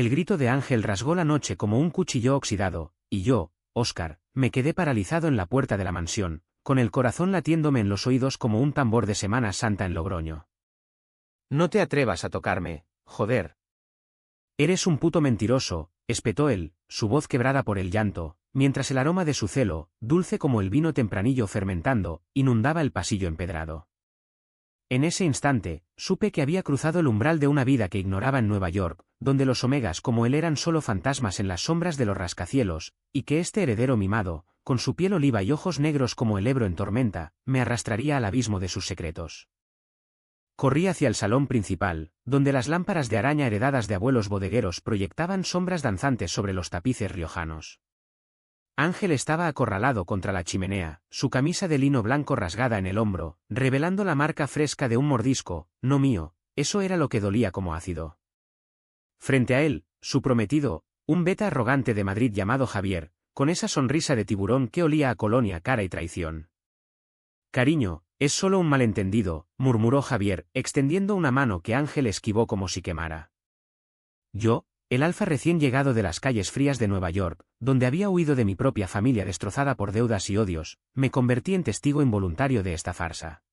El grito de Ángel rasgó la noche como un cuchillo oxidado, y yo, Óscar, me quedé paralizado en la puerta de la mansión, con el corazón latiéndome en los oídos como un tambor de Semana Santa en Logroño. No te atrevas a tocarme, joder. Eres un puto mentiroso, espetó él, su voz quebrada por el llanto, mientras el aroma de su celo, dulce como el vino tempranillo fermentando, inundaba el pasillo empedrado. En ese instante, supe que había cruzado el umbral de una vida que ignoraba en Nueva York, donde los omegas como él eran solo fantasmas en las sombras de los rascacielos, y que este heredero mimado, con su piel oliva y ojos negros como el Ebro en tormenta, me arrastraría al abismo de sus secretos. Corrí hacia el salón principal, donde las lámparas de araña heredadas de abuelos bodegueros proyectaban sombras danzantes sobre los tapices riojanos. Ángel estaba acorralado contra la chimenea, su camisa de lino blanco rasgada en el hombro, revelando la marca fresca de un mordisco, no mío, eso era lo que dolía como ácido. Frente a él, su prometido, un beta arrogante de Madrid llamado Javier, con esa sonrisa de tiburón que olía a colonia cara y traición. Cariño, es solo un malentendido, murmuró Javier, extendiendo una mano que Ángel esquivó como si quemara. Yo, el alfa recién llegado de las calles frías de Nueva York, donde había huido de mi propia familia destrozada por deudas y odios, me convertí en testigo involuntario de esta farsa.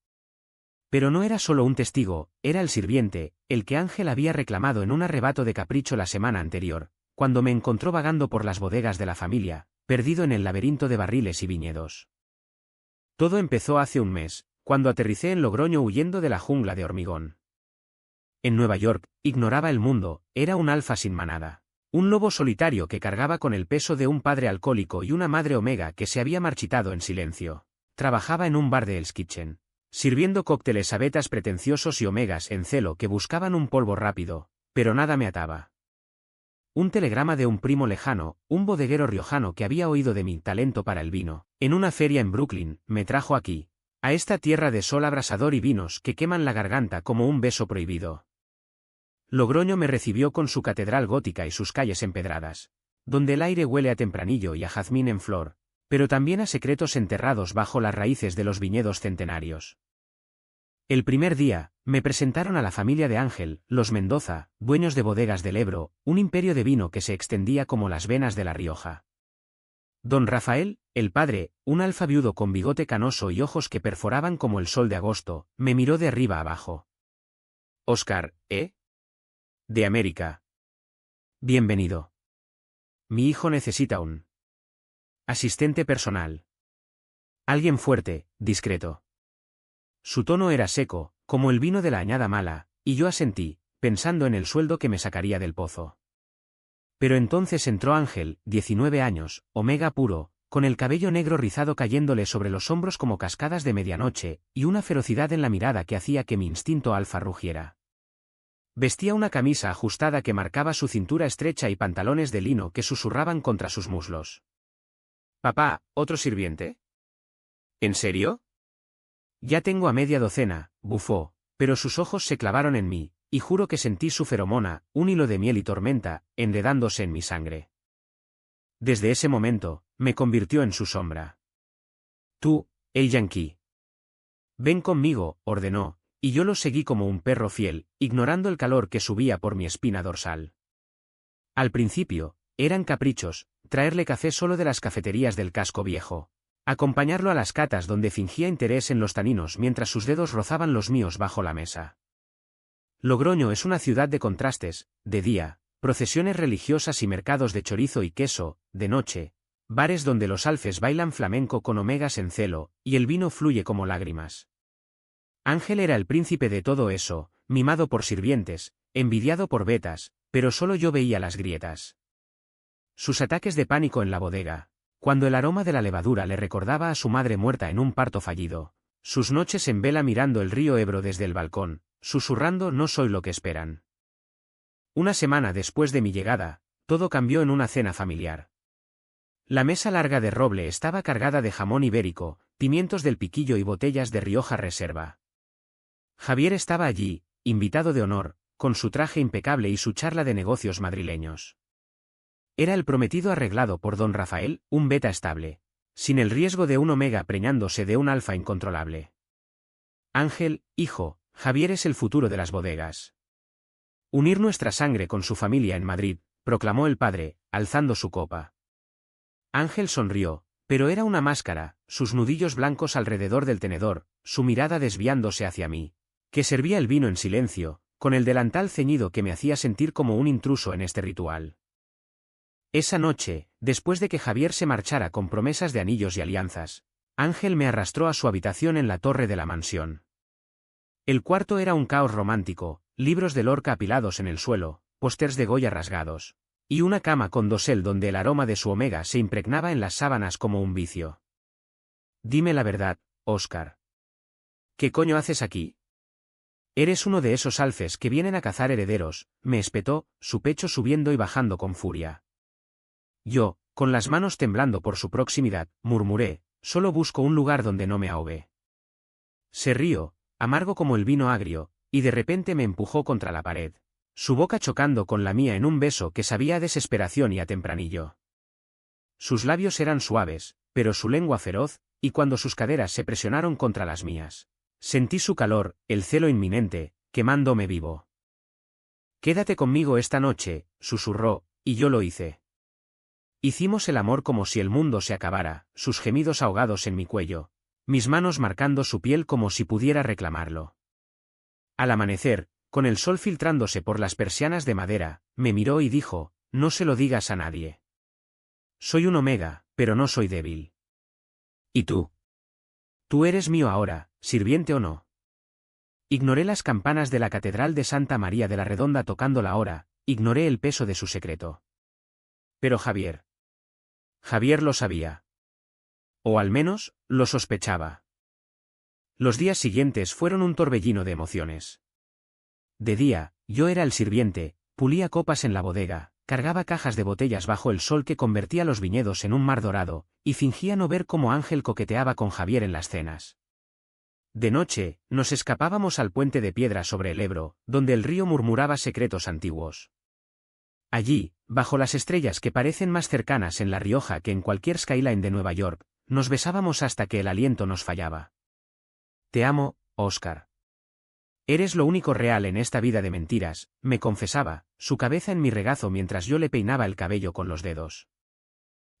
Pero no era solo un testigo, era el sirviente, el que Ángel había reclamado en un arrebato de capricho la semana anterior, cuando me encontró vagando por las bodegas de la familia, perdido en el laberinto de barriles y viñedos. Todo empezó hace un mes, cuando aterricé en Logroño huyendo de la jungla de hormigón. En Nueva York, ignoraba el mundo, era un alfa sin manada. Un lobo solitario que cargaba con el peso de un padre alcohólico y una madre omega que se había marchitado en silencio. Trabajaba en un bar de Hell's Kitchen, sirviendo cócteles a betas pretenciosos y omegas en celo que buscaban un polvo rápido, pero nada me ataba. Un telegrama de un primo lejano, un bodeguero riojano que había oído de mi talento para el vino, en una feria en Brooklyn, me trajo aquí, a esta tierra de sol abrasador y vinos que queman la garganta como un beso prohibido. Logroño me recibió con su catedral gótica y sus calles empedradas, donde el aire huele a tempranillo y a jazmín en flor, pero también a secretos enterrados bajo las raíces de los viñedos centenarios. El primer día, me presentaron a la familia de Ángel, los Mendoza, dueños de bodegas del Ebro, un imperio de vino que se extendía como las venas de La Rioja. Don Rafael, el padre, un alfa viudo con bigote canoso y ojos que perforaban como el sol de agosto, me miró de arriba abajo. Óscar, ¿eh? De América. Bienvenido. Mi hijo necesita un asistente personal. Alguien fuerte, discreto. Su tono era seco, como el vino de la añada mala, y yo asentí, pensando en el sueldo que me sacaría del pozo. Pero entonces entró Ángel, 19 años, omega puro, con el cabello negro rizado cayéndole sobre los hombros como cascadas de medianoche, y una ferocidad en la mirada que hacía que mi instinto alfa rugiera. Vestía una camisa ajustada que marcaba su cintura estrecha y pantalones de lino que susurraban contra sus muslos. Papá, ¿otro sirviente? ¿En serio? Ya tengo a media docena, bufó, pero sus ojos se clavaron en mí, y juro que sentí su feromona, un hilo de miel y tormenta, enredándose en mi sangre. Desde ese momento, me convirtió en su sombra. Tú, el yanqui. Ven conmigo, ordenó, y yo lo seguí como un perro fiel, ignorando el calor que subía por mi espina dorsal. Al principio, eran caprichos, traerle café solo de las cafeterías del casco viejo. Acompañarlo a las catas donde fingía interés en los taninos mientras sus dedos rozaban los míos bajo la mesa. Logroño es una ciudad de contrastes, de día, procesiones religiosas y mercados de chorizo y queso, de noche, bares donde los alfes bailan flamenco con omegas en celo, y el vino fluye como lágrimas. Ángel era el príncipe de todo eso, mimado por sirvientes, envidiado por betas, pero solo yo veía las grietas. Sus ataques de pánico en la bodega, cuando el aroma de la levadura le recordaba a su madre muerta en un parto fallido, sus noches en vela mirando el río Ebro desde el balcón, susurrando no soy lo que esperan. Una semana después de mi llegada, todo cambió en una cena familiar. La mesa larga de roble estaba cargada de jamón ibérico, pimientos del piquillo y botellas de Rioja Reserva. Javier estaba allí, invitado de honor, con su traje impecable y su charla de negocios madrileños. Era el prometido arreglado por don Rafael, un beta estable, sin el riesgo de un omega preñándose de un alfa incontrolable. Ángel, hijo, Javier es el futuro de las bodegas. Unir nuestra sangre con su familia en Madrid, proclamó el padre, alzando su copa. Ángel sonrió, pero era una máscara, sus nudillos blancos alrededor del tenedor, su mirada desviándose hacia mí, que servía el vino en silencio, con el delantal ceñido que me hacía sentir como un intruso en este ritual. Esa noche, después de que Javier se marchara con promesas de anillos y alianzas, Ángel me arrastró a su habitación en la torre de la mansión. El cuarto era un caos romántico, libros de Lorca apilados en el suelo, pósters de Goya rasgados, y una cama con dosel donde el aroma de su omega se impregnaba en las sábanas como un vicio. Dime la verdad, Óscar. ¿Qué coño haces aquí? Eres uno de esos alfes que vienen a cazar herederos, me espetó, su pecho subiendo y bajando con furia. Yo, con las manos temblando por su proximidad, murmuré, solo busco un lugar donde no me ahogue. Se rió, amargo como el vino agrio, y de repente me empujó contra la pared, su boca chocando con la mía en un beso que sabía a desesperación y a tempranillo. Sus labios eran suaves, pero su lengua feroz, y cuando sus caderas se presionaron contra las mías, sentí su calor, el celo inminente, quemándome vivo. Quédate conmigo esta noche, susurró, y yo lo hice. Hicimos el amor como si el mundo se acabara, sus gemidos ahogados en mi cuello, mis manos marcando su piel como si pudiera reclamarlo. Al amanecer, con el sol filtrándose por las persianas de madera, me miró y dijo, no se lo digas a nadie. Soy un omega, pero no soy débil. ¿Y tú? Tú eres mío ahora, sirviente o no. Ignoré las campanas de la Catedral de Santa María de la Redonda tocando la hora, ignoré el peso de su secreto. Pero Javier lo sabía. O al menos, lo sospechaba. Los días siguientes fueron un torbellino de emociones. De día, yo era el sirviente, pulía copas en la bodega, cargaba cajas de botellas bajo el sol que convertía los viñedos en un mar dorado, y fingía no ver cómo Ángel coqueteaba con Javier en las cenas. De noche, nos escapábamos al puente de piedra sobre el Ebro, donde el río murmuraba secretos antiguos. Allí, bajo las estrellas que parecen más cercanas en La Rioja que en cualquier skyline de Nueva York, nos besábamos hasta que el aliento nos fallaba. Te amo, Óscar. Eres lo único real en esta vida de mentiras, me confesaba, su cabeza en mi regazo mientras yo le peinaba el cabello con los dedos.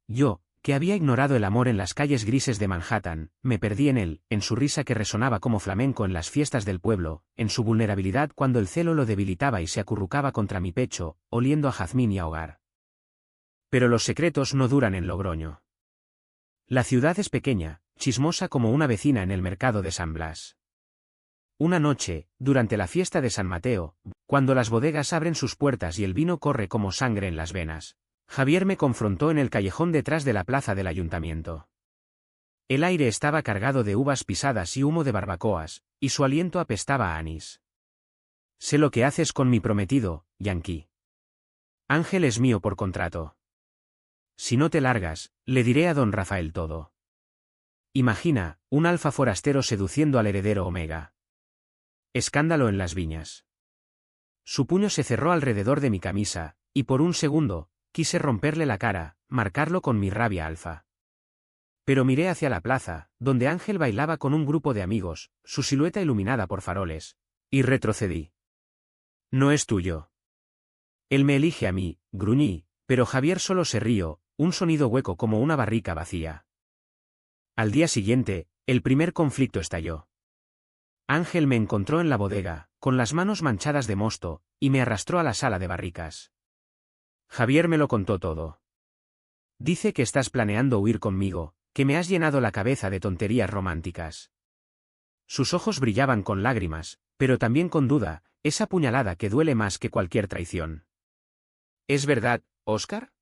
Yo, que había ignorado el amor en las calles grises de Manhattan, me perdí en él, en su risa que resonaba como flamenco en las fiestas del pueblo, en su vulnerabilidad cuando el celo lo debilitaba y se acurrucaba contra mi pecho, oliendo a jazmín y a hogar. Pero los secretos no duran en Logroño. La ciudad es pequeña, chismosa como una vecina en el mercado de San Blas. Una noche, durante la fiesta de San Mateo, cuando las bodegas abren sus puertas y el vino corre como sangre en las venas, Javier me confrontó en el callejón detrás de la plaza del ayuntamiento. El aire estaba cargado de uvas pisadas y humo de barbacoas, y su aliento apestaba a anís. Sé lo que haces con mi prometido, Yankee. Ángel es mío por contrato. Si no te largas, le diré a don Rafael todo. Imagina, un alfa forastero seduciendo al heredero Omega. Escándalo en las viñas. Su puño se cerró alrededor de mi camisa, y por un segundo, quise romperle la cara, marcarlo con mi rabia alfa. Pero miré hacia la plaza, donde Ángel bailaba con un grupo de amigos, su silueta iluminada por faroles, y retrocedí. No es tuyo. Él me elige a mí, gruñí, pero Javier solo se rió, un sonido hueco como una barrica vacía. Al día siguiente, el primer conflicto estalló. Ángel me encontró en la bodega, con las manos manchadas de mosto, y me arrastró a la sala de barricas. Javier me lo contó todo. Dice que estás planeando huir conmigo, que me has llenado la cabeza de tonterías románticas. Sus ojos brillaban con lágrimas, pero también con duda, esa puñalada que duele más que cualquier traición. ¿Es verdad, Óscar?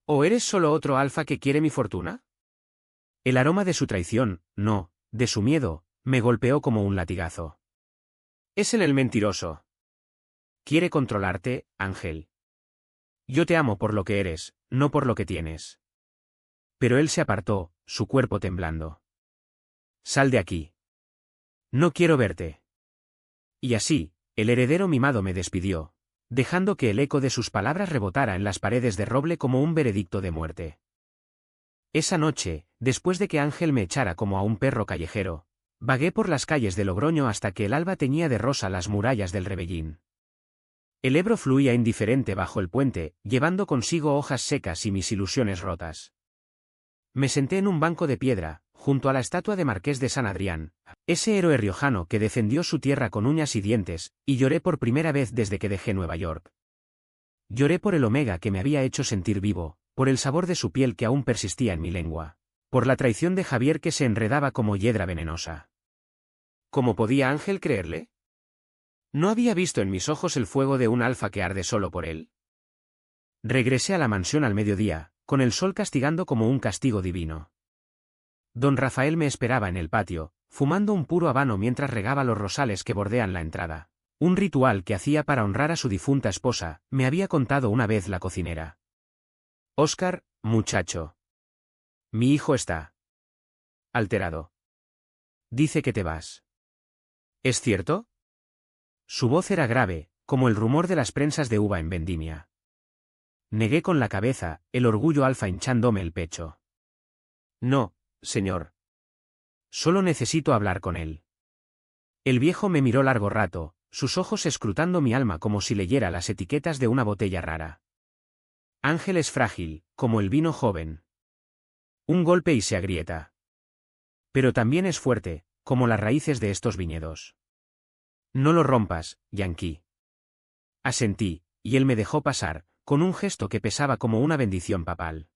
¿O eres solo otro alfa que quiere mi fortuna? El aroma de su traición, no, de su miedo, me golpeó como un latigazo. Es él el mentiroso. Quiere controlarte, Ángel. Yo te amo por lo que eres, no por lo que tienes. Pero él se apartó, su cuerpo temblando. Sal de aquí. No quiero verte. Y así, el heredero mimado me despidió, dejando que el eco de sus palabras rebotara en las paredes de roble como un veredicto de muerte. Esa noche, después de que Ángel me echara como a un perro callejero, vagué por las calles de Logroño hasta que el alba teñía de rosa las murallas del Rebellín. El Ebro fluía indiferente bajo el puente, llevando consigo hojas secas y mis ilusiones rotas. Me senté en un banco de piedra, junto a la estatua de Marqués de San Adrián, ese héroe riojano que defendió su tierra con uñas y dientes, y lloré por primera vez desde que dejé Nueva York. Lloré por el Omega que me había hecho sentir vivo, por el sabor de su piel que aún persistía en mi lengua, por la traición de Javier que se enredaba como hiedra venenosa. ¿Cómo podía Ángel creerle? ¿No había visto en mis ojos el fuego de un alfa que arde solo por él? Regresé a la mansión al mediodía, con el sol castigando como un castigo divino. Don Rafael me esperaba en el patio, fumando un puro habano mientras regaba los rosales que bordean la entrada. Un ritual que hacía para honrar a su difunta esposa, me había contado una vez la cocinera. Óscar, muchacho. Mi hijo está alterado. Dice que te vas. ¿Es cierto? Su voz era grave, como el rumor de las prensas de uva en vendimia. Negué con la cabeza, el orgullo alfa hinchándome el pecho. No, señor. Solo necesito hablar con él. El viejo me miró largo rato, sus ojos escrutando mi alma como si leyera las etiquetas de una botella rara. Ángel es frágil, como el vino joven. Un golpe y se agrieta. Pero también es fuerte, como las raíces de estos viñedos. No lo rompas, Yankee. Asentí, y él me dejó pasar, con un gesto que pesaba como una bendición papal.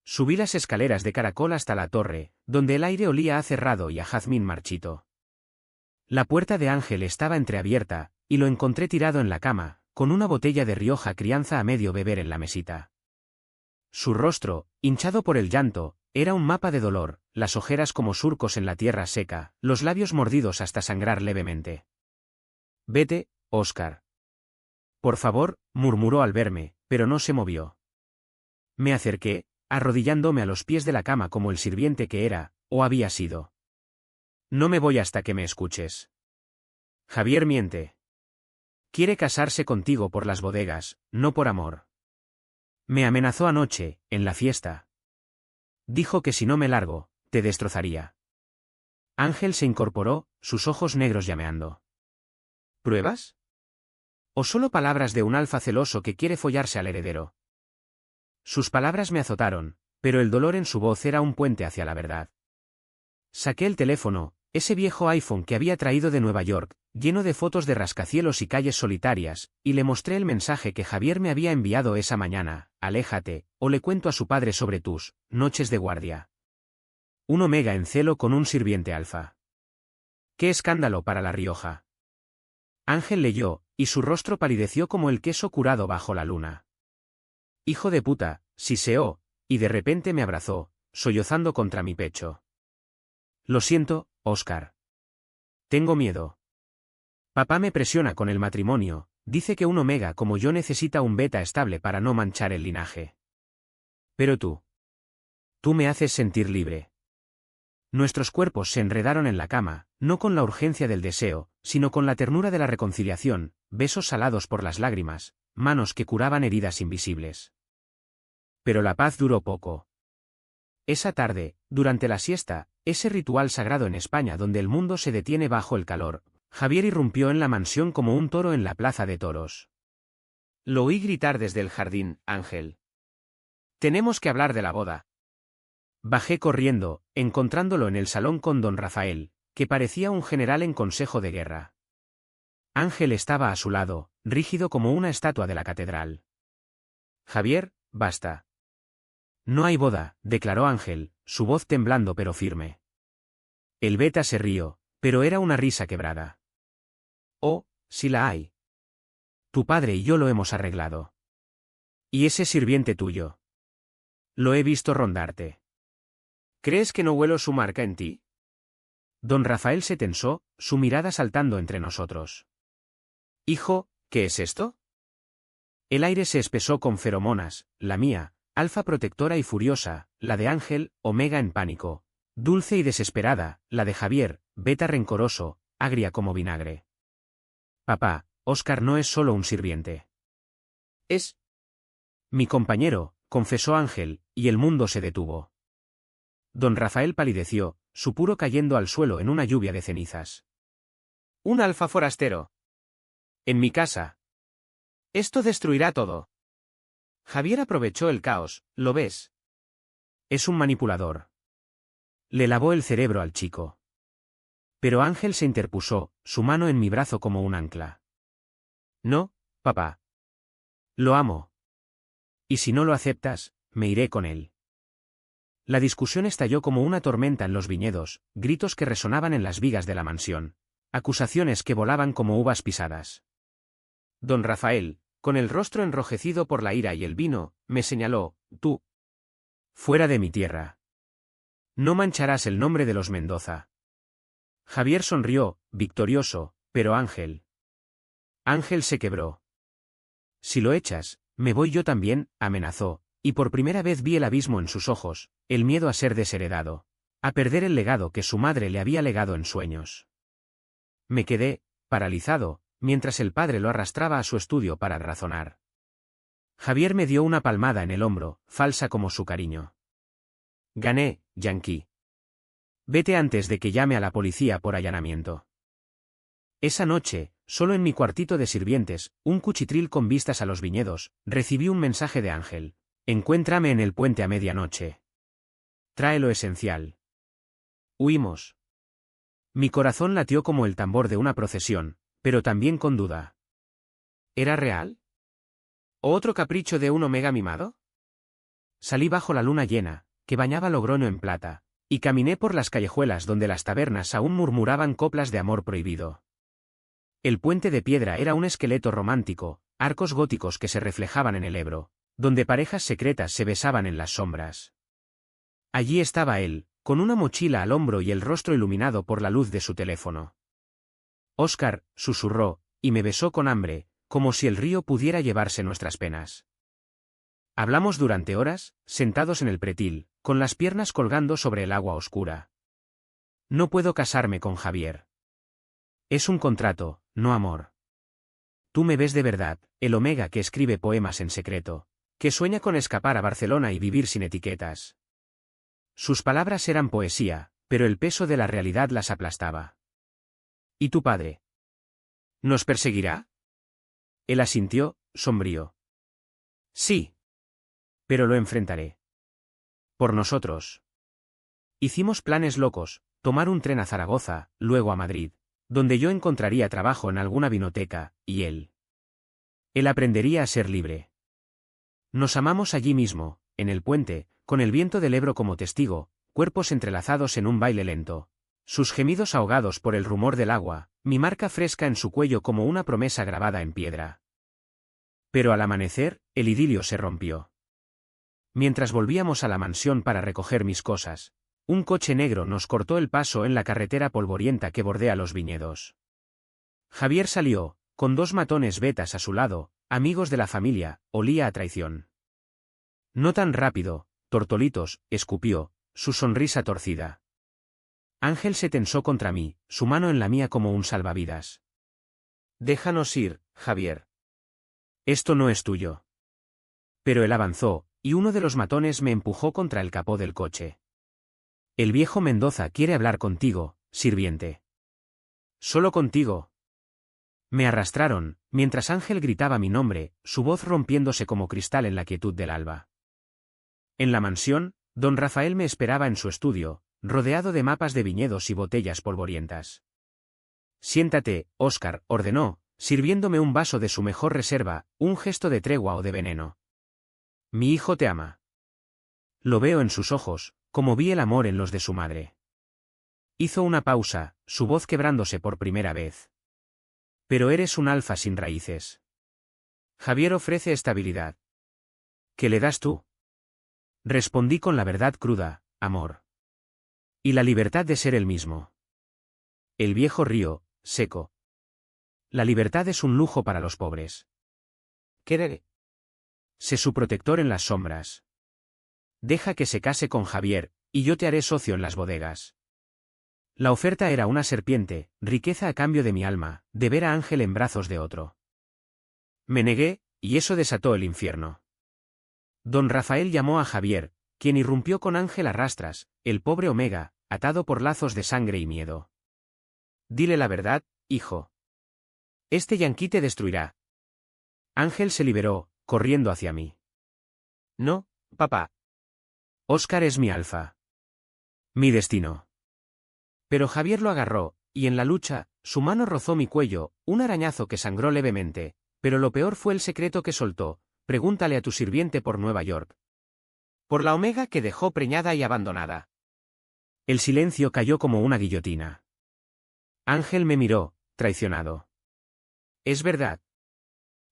Subí las escaleras de caracol hasta la torre, donde el aire olía a cerrado y a jazmín marchito. La puerta de Ángel estaba entreabierta, y lo encontré tirado en la cama, con una botella de Rioja Crianza a medio beber en la mesita. Su rostro, hinchado por el llanto, era un mapa de dolor, las ojeras como surcos en la tierra seca, los labios mordidos hasta sangrar levemente. Vete, Óscar. Por favor, murmuró al verme, pero no se movió. Me acerqué, arrodillándome a los pies de la cama como el sirviente que era, o había sido. No me voy hasta que me escuches. Javier miente. Quiere casarse contigo por las bodegas, no por amor. Me amenazó anoche, en la fiesta. Dijo que si no me largo, te destrozaría. Ángel se incorporó, sus ojos negros llameando. ¿Pruebas? ¿O solo palabras de un alfa celoso que quiere follarse al heredero? Sus palabras me azotaron, pero el dolor en su voz era un puente hacia la verdad. Saqué el teléfono, ese viejo iPhone que había traído de Nueva York, lleno de fotos de rascacielos y calles solitarias, y le mostré el mensaje que Javier me había enviado esa mañana: aléjate, o le cuento a su padre sobre tus noches de guardia. Un Omega en celo con un sirviente alfa. ¡Qué escándalo para La Rioja! Ángel leyó, y su rostro palideció como el queso curado bajo la luna. Hijo de puta, siseó, y de repente me abrazó, sollozando contra mi pecho. Lo siento, Óscar. Tengo miedo. Papá me presiona con el matrimonio, dice que un Omega como yo necesita un beta estable para no manchar el linaje. Pero tú me haces sentir libre. Nuestros cuerpos se enredaron en la cama, no con la urgencia del deseo, sino con la ternura de la reconciliación, besos salados por las lágrimas, manos que curaban heridas invisibles. Pero la paz duró poco. Esa tarde, durante la siesta, ese ritual sagrado en España donde el mundo se detiene bajo el calor, Javier irrumpió en la mansión como un toro en la plaza de toros. Lo oí gritar desde el jardín: Ángel. Tenemos que hablar de la boda. Bajé corriendo, encontrándolo en el salón con don Rafael, que parecía un general en consejo de guerra. Ángel estaba a su lado, rígido como una estatua de la catedral. Javier, basta. No hay boda, declaró Ángel, su voz temblando pero firme. El beta se rió, pero era una risa quebrada. Oh, si la hay. Tu padre y yo lo hemos arreglado. ¿Y ese sirviente tuyo? Lo he visto rondarte. ¿Crees que no huelo su marca en ti? Don Rafael se tensó, su mirada saltando entre nosotros. Hijo, ¿qué es esto? El aire se espesó con feromonas, la mía, alfa protectora y furiosa, la de Ángel, Omega en pánico, dulce y desesperada, la de Javier, beta rencoroso, agria como vinagre. Papá, Óscar no es solo un sirviente. Es mi compañero, confesó Ángel, y el mundo se detuvo. Don Rafael palideció, su puro cayendo al suelo en una lluvia de cenizas. Un alfa forastero. En mi casa. Esto destruirá todo. Javier aprovechó el caos, ¿lo ves? Es un manipulador. Le lavó el cerebro al chico. Pero Ángel se interpuso, su mano en mi brazo como un ancla. No, papá. Lo amo. Y si no lo aceptas, me iré con él. La discusión estalló como una tormenta en los viñedos, gritos que resonaban en las vigas de la mansión, acusaciones que volaban como uvas pisadas. Don Rafael, con el rostro enrojecido por la ira y el vino, me señaló: tú. Fuera de mi tierra. No mancharás el nombre de los Mendoza. Javier sonrió, victorioso, pero Ángel. Ángel se quebró. Si lo echas, me voy yo también, amenazó, y por primera vez vi el abismo en sus ojos, el miedo a ser desheredado, a perder el legado que su madre le había legado en sueños. Me quedé, paralizado, mientras el padre lo arrastraba a su estudio para razonar. Javier me dio una palmada en el hombro, falsa como su cariño. Gané, Yankee. Vete antes de que llame a la policía por allanamiento. Esa noche, solo en mi cuartito de sirvientes, un cuchitril con vistas a los viñedos, recibí un mensaje de Ángel. Encuéntrame en el puente a medianoche. Trae lo esencial. Huimos. Mi corazón latió como el tambor de una procesión, pero también con duda. ¿Era real? ¿O otro capricho de un Omega mimado? Salí bajo la luna llena, que bañaba Logroño en plata, y caminé por las callejuelas donde las tabernas aún murmuraban coplas de amor prohibido. El puente de piedra era un esqueleto romántico, arcos góticos que se reflejaban en el Ebro, donde parejas secretas se besaban en las sombras. Allí estaba él, con una mochila al hombro y el rostro iluminado por la luz de su teléfono. Óscar, susurró, y me besó con hambre, como si el río pudiera llevarse nuestras penas. Hablamos durante horas, sentados en el pretil, con las piernas colgando sobre el agua oscura. No puedo casarme con Javier. Es un contrato, no amor. Tú me ves de verdad, el Omega que escribe poemas en secreto, que sueña con escapar a Barcelona y vivir sin etiquetas. Sus palabras eran poesía, pero el peso de la realidad las aplastaba. ¿Y tu padre? ¿Nos perseguirá? Él asintió, sombrío. Sí. Pero lo enfrentaré. Por nosotros. Hicimos planes locos, tomar un tren a Zaragoza, luego a Madrid, donde yo encontraría trabajo en alguna vinoteca, y él. Él aprendería a ser libre. Nos amamos allí mismo, en el puente, con el viento del Ebro como testigo, cuerpos entrelazados en un baile lento. Sus gemidos ahogados por el rumor del agua, mi marca fresca en su cuello como una promesa grabada en piedra. Pero al amanecer, el idilio se rompió. Mientras volvíamos a la mansión para recoger mis cosas, un coche negro nos cortó el paso en la carretera polvorienta que bordea los viñedos. Javier salió, con dos matones betas a su lado, amigos de la familia, olía a traición. No tan rápido, Tortolitos, escupió, su sonrisa torcida. Ángel se tensó contra mí, su mano en la mía como un salvavidas. Déjanos ir, Javier. Esto no es tuyo. Pero él avanzó, y uno de los matones me empujó contra el capó del coche. El viejo Mendoza quiere hablar contigo, sirviente. Solo contigo. Me arrastraron, mientras Ángel gritaba mi nombre, su voz rompiéndose como cristal en la quietud del alba. En la mansión, don Rafael me esperaba en su estudio, rodeado de mapas de viñedos y botellas polvorientas. Siéntate, Óscar, ordenó, sirviéndome un vaso de su mejor reserva, un gesto de tregua o de veneno. Mi hijo te ama. Lo veo en sus ojos, como vi el amor en los de su madre. Hizo una pausa, su voz quebrándose por primera vez. Pero eres un alfa sin raíces. Javier ofrece estabilidad. ¿Qué le das tú? Respondí con la verdad cruda, amor. Y la libertad de ser el mismo. El viejo río, seco. La libertad es un lujo para los pobres. Querer. Sé su protector en las sombras. Deja que se case con Javier, y yo te haré socio en las bodegas. La oferta era una serpiente, riqueza a cambio de mi alma, de ver a Ángel en brazos de otro. Me negué, y eso desató el infierno. Don Rafael llamó a Javier, quien irrumpió con Ángel a rastras, el pobre Omega, atado por lazos de sangre y miedo. Dile la verdad, hijo. Este yanquí te destruirá. Ángel se liberó, corriendo hacia mí. No, papá. Óscar es mi alfa. Mi destino. Pero Javier lo agarró, y en la lucha, su mano rozó mi cuello, un arañazo que sangró levemente, pero lo peor fue el secreto que soltó: pregúntale a tu sirviente por Nueva York. Por la Omega que dejó preñada y abandonada. El silencio cayó como una guillotina. Ángel me miró, traicionado. Es verdad.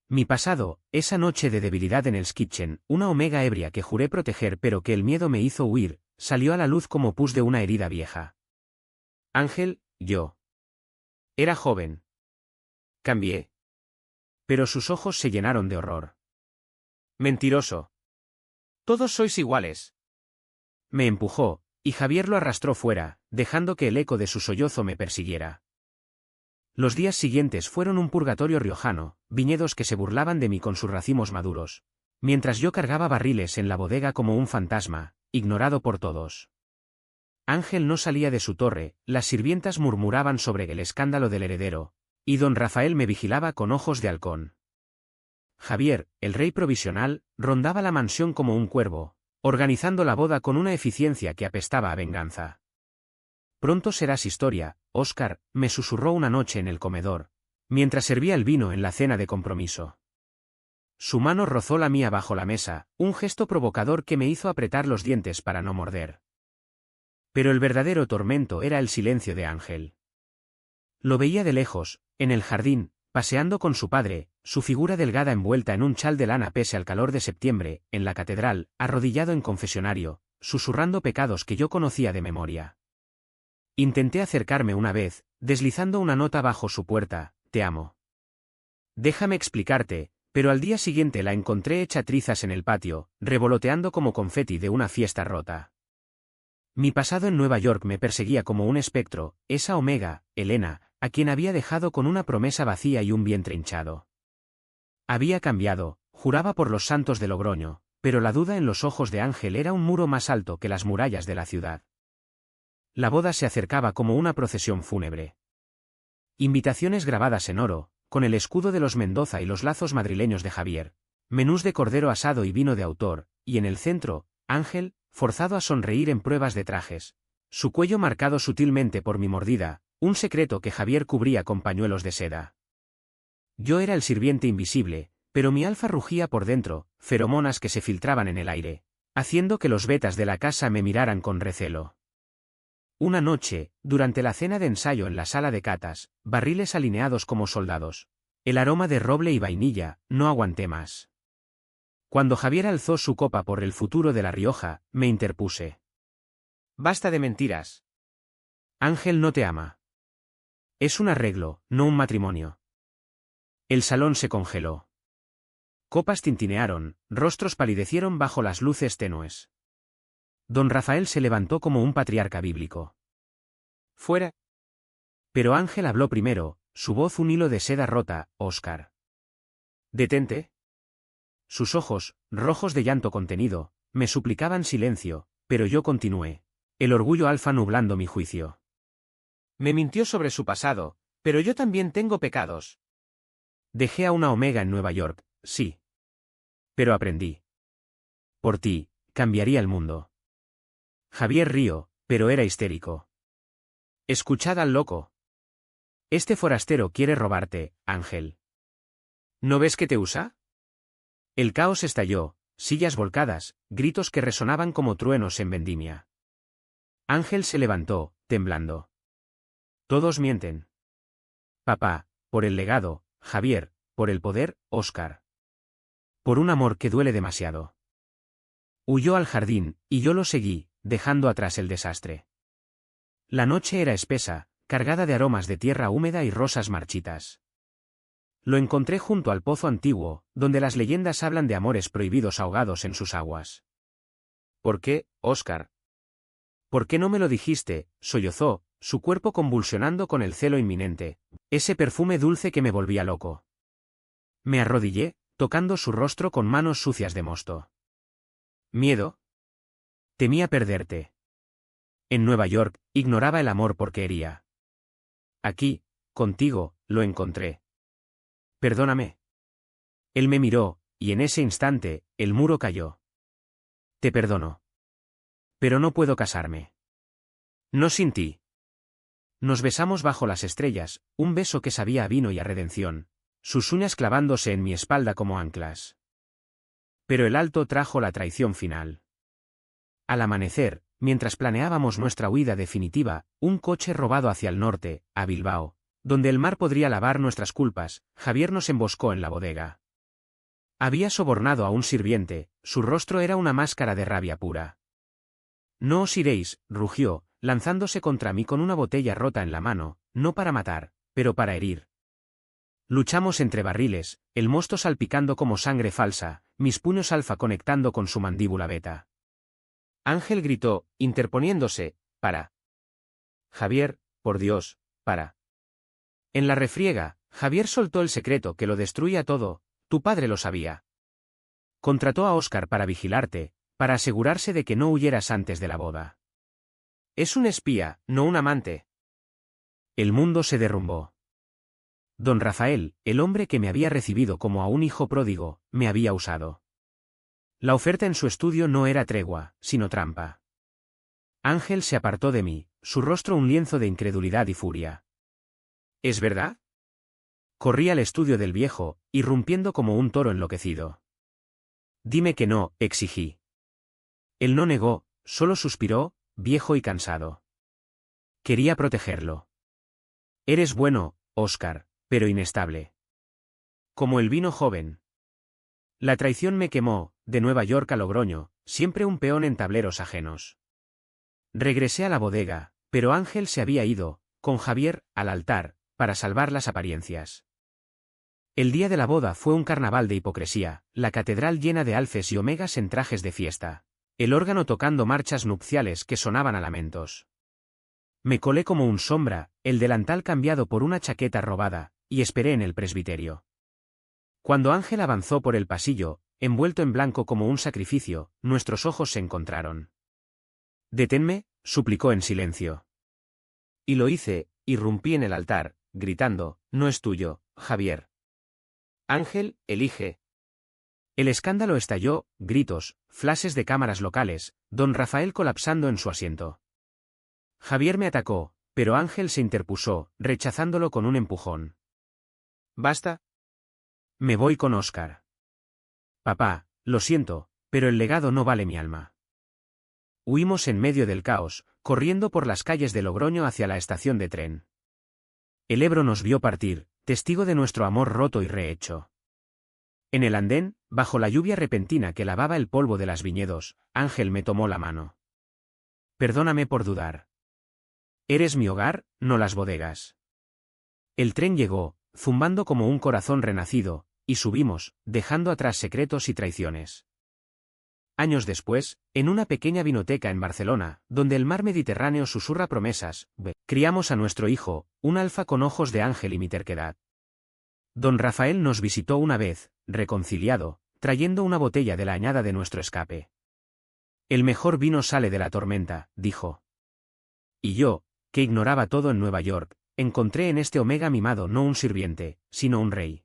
Mi pasado, esa noche de debilidad en Hell's Kitchen, una Omega ebria que juré proteger pero que el miedo me hizo huir, salió a la luz como pus de una herida vieja. Ángel, yo. Era joven. Cambié. Pero sus ojos se llenaron de horror. Mentiroso. Todos sois iguales. Me empujó, y Javier lo arrastró fuera, dejando que el eco de su sollozo me persiguiera. Los días siguientes fueron un purgatorio riojano, viñedos que se burlaban de mí con sus racimos maduros, mientras yo cargaba barriles en la bodega como un fantasma, ignorado por todos. Ángel no salía de su torre, las sirvientas murmuraban sobre el escándalo del heredero, y don Rafael me vigilaba con ojos de halcón. Javier, el rey provisional, rondaba la mansión como un cuervo, organizando la boda con una eficiencia que apestaba a venganza. Pronto serás historia, Óscar, me susurró una noche en el comedor, mientras servía el vino en la cena de compromiso. Su mano rozó la mía bajo la mesa, un gesto provocador que me hizo apretar los dientes para no morder. Pero el verdadero tormento era el silencio de Ángel. Lo veía de lejos, en el jardín, paseando con su padre, su figura delgada envuelta en un chal de lana pese al calor de septiembre, en la catedral, arrodillado en confesionario, susurrando pecados que yo conocía de memoria. Intenté acercarme una vez, deslizando una nota bajo su puerta: te amo. Déjame explicarte, pero al día siguiente la encontré hecha trizas en el patio, revoloteando como confeti de una fiesta rota. Mi pasado en Nueva York me perseguía como un espectro, esa Omega, Elena, a quien había dejado con una promesa vacía y un vientre hinchado. Había cambiado, juraba por los santos de Logroño, pero la duda en los ojos de Ángel era un muro más alto que las murallas de la ciudad. La boda se acercaba como una procesión fúnebre. Invitaciones grabadas en oro, con el escudo de los Mendoza y los lazos madrileños de Javier, menús de cordero asado y vino de autor, y en el centro, Ángel, forzado a sonreír en pruebas de trajes, su cuello marcado sutilmente por mi mordida, un secreto que Javier cubría con pañuelos de seda. Yo era el sirviente invisible, pero mi alfa rugía por dentro, feromonas que se filtraban en el aire, haciendo que los betas de la casa me miraran con recelo. Una noche, durante la cena de ensayo en la sala de catas, barriles alineados como soldados, el aroma de roble y vainilla, no aguanté más. Cuando Javier alzó su copa por el futuro de La Rioja, me interpuse. Basta de mentiras. Ángel no te ama. Es un arreglo, no un matrimonio. El salón se congeló. Copas tintinearon, rostros palidecieron bajo las luces tenues. Don Rafael se levantó como un patriarca bíblico. Fuera. Pero Ángel habló primero, su voz un hilo de seda rota: Óscar. Detente. Sus ojos, rojos de llanto contenido, me suplicaban silencio, pero yo continué, el orgullo alfa nublando mi juicio. Me mintió sobre su pasado, pero yo también tengo pecados. Dejé a una Omega en Nueva York, sí. Pero aprendí. Por ti, cambiaría el mundo. Javier rió, pero era histérico. Escuchad al loco. Este forastero quiere robarte, Ángel. ¿No ves que te usa? El caos estalló, sillas volcadas, gritos que resonaban como truenos en vendimia. Ángel se levantó, temblando. Todos mienten. Papá, por el legado; Javier, por el poder; Óscar, por un amor que duele demasiado. Huyó al jardín, y yo lo seguí, dejando atrás el desastre. La noche era espesa, cargada de aromas de tierra húmeda y rosas marchitas. Lo encontré junto al pozo antiguo, donde las leyendas hablan de amores prohibidos ahogados en sus aguas. ¿Por qué, Óscar? ¿Por qué no me lo dijiste?, sollozó, su cuerpo convulsionando con el celo inminente, ese perfume dulce que me volvía loco. Me arrodillé, tocando su rostro con manos sucias de mosto. ¿Miedo? Temía perderte. En Nueva York, ignoraba el amor porque hería. Aquí, contigo, lo encontré. Perdóname. Él me miró, y en ese instante, el muro cayó. Te perdono. Pero no puedo casarme. No sin ti. Nos besamos bajo las estrellas, un beso que sabía a vino y a redención, sus uñas clavándose en mi espalda como anclas. Pero el alto trajo la traición final. Al amanecer, mientras planeábamos nuestra huida definitiva, un coche robado hacia el norte, a Bilbao, donde el mar podría lavar nuestras culpas, Javier nos emboscó en la bodega. Había sobornado a un sirviente, su rostro era una máscara de rabia pura. No os iréis, rugió, lanzándose contra mí con una botella rota en la mano, no para matar, pero para herir. Luchamos entre barriles, el mosto salpicando como sangre falsa, mis puños alfa conectando con su mandíbula beta. Ángel gritó, interponiéndose, para. Javier, por Dios, para. En la refriega, Javier soltó el secreto que lo destruía todo, tu padre lo sabía. Contrató a Óscar para vigilarte, para asegurarse de que no huyeras antes de la boda. Es un espía, no un amante. El mundo se derrumbó. Don Rafael, el hombre que me había recibido como a un hijo pródigo, me había usado. La oferta en su estudio no era tregua, sino trampa. Ángel se apartó de mí, su rostro un lienzo de incredulidad y furia. ¿Es verdad? Corrí al estudio del viejo, irrumpiendo como un toro enloquecido. Dime que no, exigí. Él no negó, solo suspiró, viejo y cansado. Quería protegerlo. Eres bueno, Óscar, pero inestable. Como el vino joven. La traición me quemó, de Nueva York a Logroño, siempre un peón en tableros ajenos. Regresé a la bodega, pero Ángel se había ido, con Javier, al altar, para salvar las apariencias. El día de la boda fue un carnaval de hipocresía, la catedral llena de alfes y omegas en trajes de fiesta, el órgano tocando marchas nupciales que sonaban a lamentos. Me colé como un sombra, el delantal cambiado por una chaqueta robada, y esperé en el presbiterio. Cuando Ángel avanzó por el pasillo, envuelto en blanco como un sacrificio, nuestros ojos se encontraron. «Deténme», suplicó en silencio. Y lo hice, irrumpí en el altar, gritando, «No es tuyo, Javier». Ángel, elige. El escándalo estalló, gritos, flashes de cámaras locales, don Rafael colapsando en su asiento. Javier me atacó, pero Ángel se interpuso, rechazándolo con un empujón. «¿Basta? Me voy con Óscar». «Papá, lo siento, pero el legado no vale mi alma». Huimos en medio del caos, corriendo por las calles de Logroño hacia la estación de tren. El Ebro nos vio partir, testigo de nuestro amor roto y rehecho. En el andén, bajo la lluvia repentina que lavaba el polvo de las viñedos, Ángel me tomó la mano. «Perdóname por dudar. Eres mi hogar, no las bodegas». El tren llegó, zumbando como un corazón renacido, y subimos, dejando atrás secretos y traiciones. Años después, en una pequeña vinoteca en Barcelona, donde el mar Mediterráneo susurra promesas, criamos a nuestro hijo, un alfa con ojos de ángel y mi terquedad. Don Rafael nos visitó una vez, reconciliado, trayendo una botella de la añada de nuestro escape. «El mejor vino sale de la tormenta», dijo. Y yo, que ignoraba todo en Nueva York, encontré en este Omega mimado no un sirviente, sino un rey.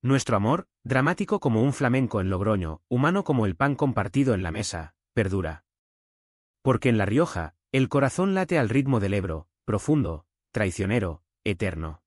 Nuestro amor, dramático como un flamenco en Logroño, humano como el pan compartido en la mesa, perdura. Porque en La Rioja, el corazón late al ritmo del Ebro, profundo, traicionero, eterno.